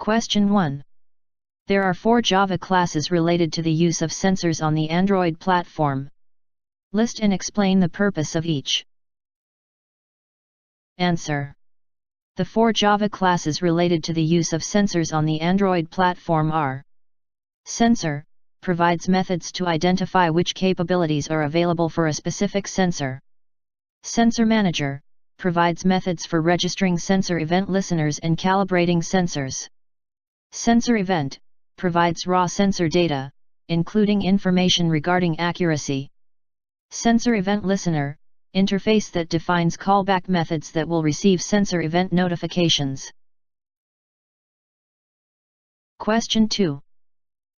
Question 1. There are 4 Java classes related to the use of sensors on the Android platform. List and explain the purpose of each. Answer. The 4 Java classes related to the use of sensors on the Android platform are: Sensor provides methods to identify which capabilities are available for a specific sensor. Sensor Manager provides methods for registering sensor event listeners and calibrating sensors. Sensor Event provides raw sensor data, including information regarding accuracy. Sensor Event Listener interface that defines callback methods that will receive sensor event notifications. Question 2.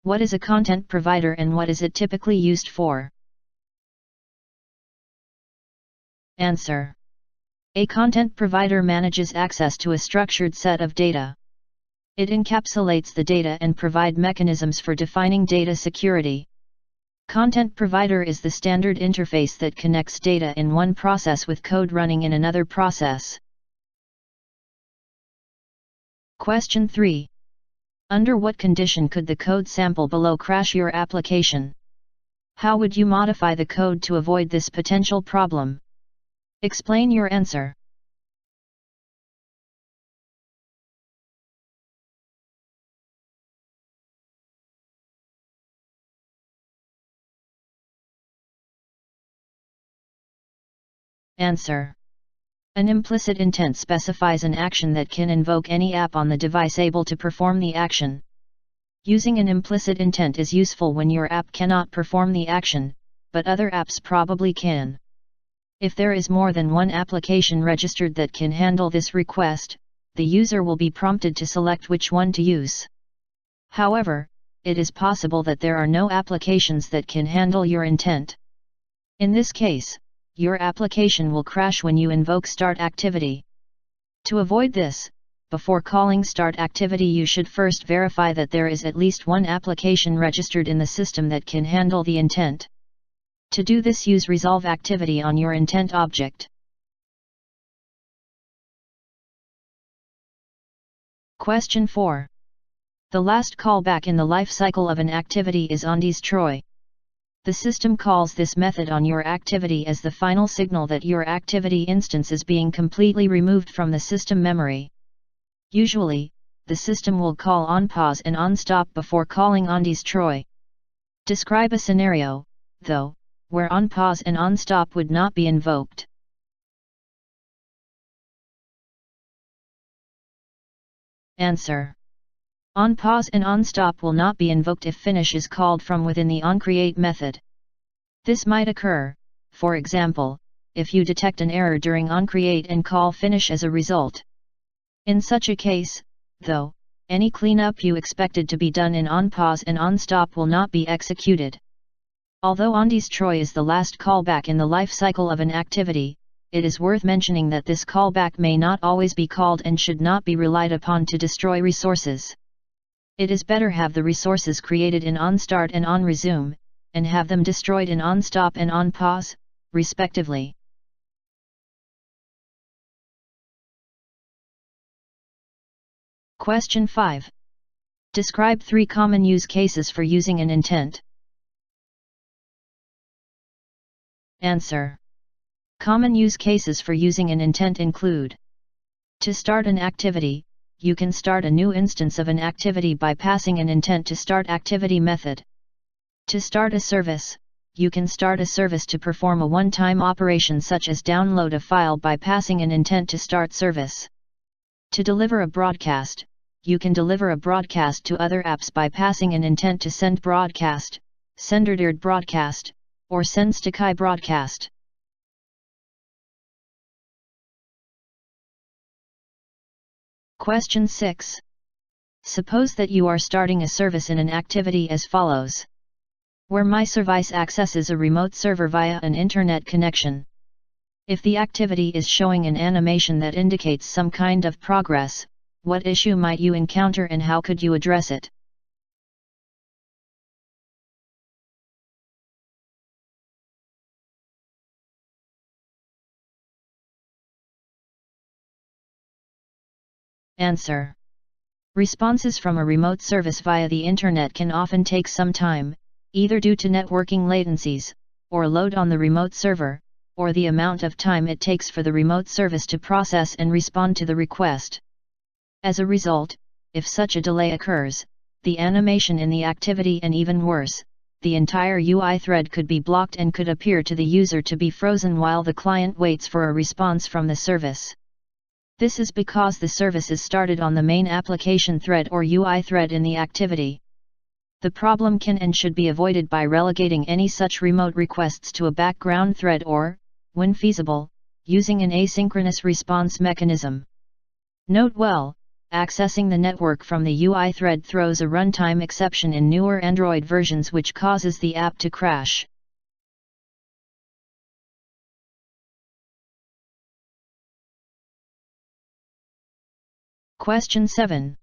What is a content provider and what is it typically used for? Answer. A content provider manages access to a structured set of data. It encapsulates the data and provides mechanisms for defining data security. Content provider is the standard interface that connects data in one process with code running in another process. Question 3. Under what condition could the code sample below crash your application? How would you modify the code to avoid this potential problem? Explain your answer. Answer. An implicit intent specifies an action that can invoke any app on the device able to perform the action. Using an implicit intent is useful when your app cannot perform the action, but other apps probably can. If there is more than one application registered that can handle this request, the user will be prompted to select which one to use. However, it is possible that there are no applications that can handle your intent. In this case, your application will crash when you invoke start activity. To avoid this, before calling start activity you should first verify that there is at least one application registered in the system that can handle the intent. To do this, use resolve activity on your intent object. Question 4. The last callback in the lifecycle of an activity is onDestroy. The system calls this method on your activity as the final signal that your activity instance is being completely removed from the system memory. Usually, the system will call onPause and onStop before calling onDestroy. Describe a scenario, though, where onPause and onStop would not be invoked. Answer. OnPause and onStop will not be invoked if finish is called from within the onCreate method. This might occur, for example, if you detect an error during onCreate and call finish as a result. In such a case, though, any cleanup you expected to be done in onPause and onStop will not be executed. Although onDestroy is the last callback in the lifecycle of an activity, it is worth mentioning that this callback may not always be called and should not be relied upon to destroy resources. It is better have the resources created in onStart and onResume, and have them destroyed in onStop and onPause, respectively. Question 5. Describe 3 common use cases for using an intent. Answer. Common use cases for using an intent include: to start an activity, you can start a new instance of an activity by passing an intent to start activity method. To start a service, you can start a service to perform a one-time operation such as download a file by passing an intent to start service. To deliver a broadcast, you can deliver a broadcast to other apps by passing an intent to send broadcast, senderdirect broadcast, or send Stakai broadcast. Question 6. Suppose that you are starting a service in an activity as follows. Where my service accesses a remote server via an internet connection. If the activity is showing an animation that indicates some kind of progress, what issue might you encounter and how could you address it? Answer. Responses from a remote service via the internet can often take some time, either due to networking latencies, or load on the remote server, or the amount of time it takes for the remote service to process and respond to the request. As a result, if such a delay occurs, the animation in the activity, and even worse, the entire UI thread, could be blocked and could appear to the user to be frozen while the client waits for a response from the service. This is because the service is started on the main application thread or UI thread in the activity. The problem can and should be avoided by relegating any such remote requests to a background thread or, when feasible, using an asynchronous response mechanism. Note well, accessing the network from the UI thread throws a runtime exception in newer Android versions which causes the app to crash. Question 7.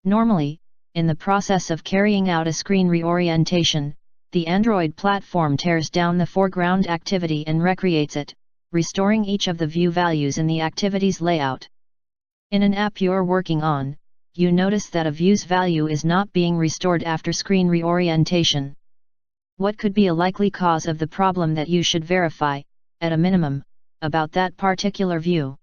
Normally, in the process of carrying out a screen reorientation, the Android platform tears down the foreground activity and recreates it, restoring each of the view values in the activity's layout. In an app you're working on, you notice that a view's value is not being restored after screen reorientation. What could be a likely cause of the problem that you should verify, at a minimum, about that particular view?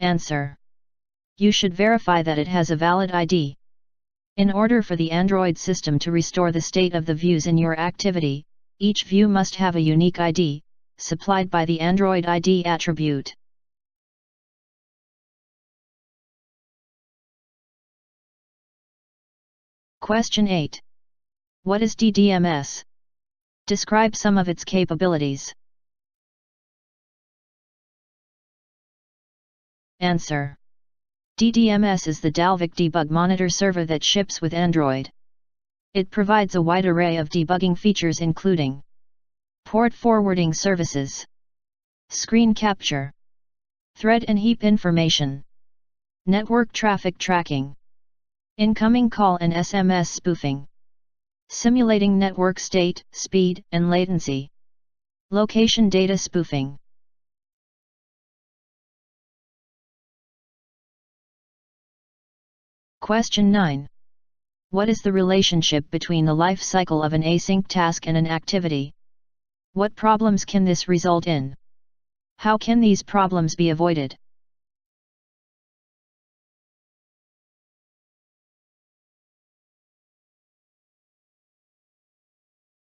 Answer. You should verify that it has a valid ID. In order for the Android system to restore the state of the views in your activity, each view must have a unique ID, supplied by the Android ID attribute. Question 8. What is DDMS? Describe some of its capabilities. Answer. DDMS is the Dalvik debug monitor server that ships with Android. It provides a wide array of debugging features including port forwarding services, screen capture, thread and heap information, network traffic tracking, incoming call and SMS spoofing, simulating network state, speed, and latency, location data spoofing. Question 9. What is the relationship between the life cycle of an async task and an activity? What problems can this result in? How can these problems be avoided?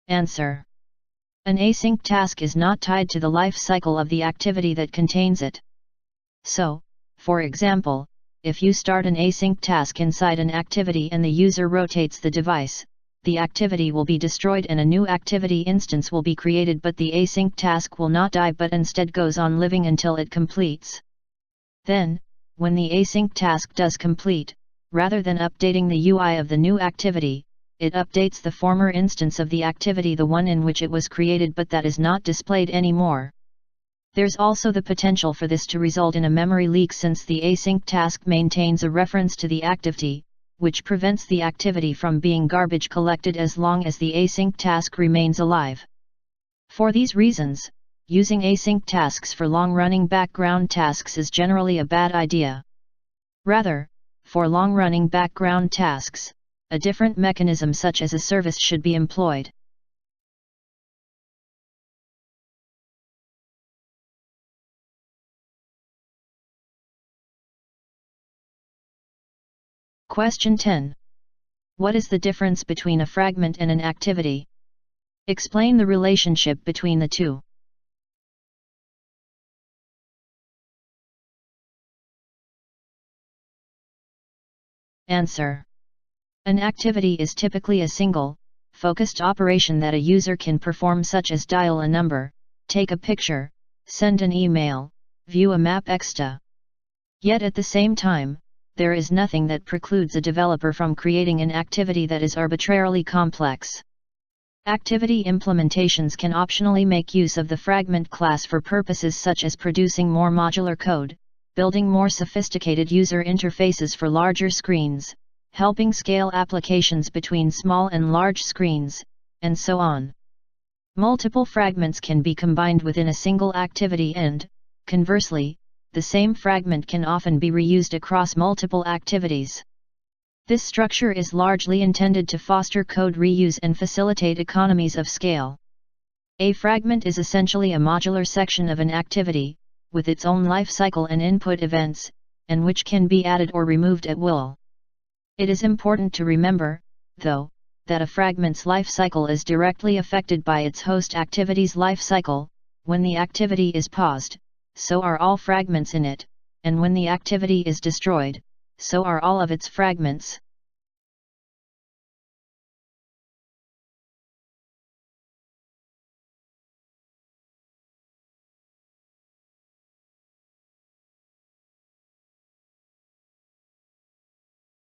Answer. An async task is not tied to the life cycle of the activity that contains it. So, for example, if you start an async task inside an activity and the user rotates the device, the activity will be destroyed and a new activity instance will be created, but the async task will not die but instead goes on living until it completes. Then, when the async task does complete, rather than updating the UI of the new activity, it updates the former instance of the activity, the one in which it was created but that is not displayed anymore. There's also the potential for this to result in a memory leak since the async task maintains a reference to the activity, which prevents the activity from being garbage collected as long as the async task remains alive. For these reasons, using async tasks for long-running background tasks is generally a bad idea. Rather, for long-running background tasks, a different mechanism such as a service should be employed. Question 10. What is the difference between a fragment and an activity? Explain the relationship between the two. Answer. An activity is typically a single, focused operation that a user can perform, such as dial a number, take a picture, send an email, view a map, etc. Yet at the same time, there is nothing that precludes a developer from creating an activity that is arbitrarily complex. Activity implementations can optionally make use of the fragment class for purposes such as producing more modular code, building more sophisticated user interfaces for larger screens, helping scale applications between small and large screens, and so on. Multiple fragments can be combined within a single activity and, conversely, the same fragment can often be reused across multiple activities. This structure is largely intended to foster code reuse and facilitate economies of scale. A fragment is essentially a modular section of an activity, with its own lifecycle and input events, and which can be added or removed at will. It is important to remember, though, that a fragment's lifecycle is directly affected by its host activity's lifecycle. When the activity is paused, so are all fragments in it, and when the activity is destroyed, so are all of its fragments.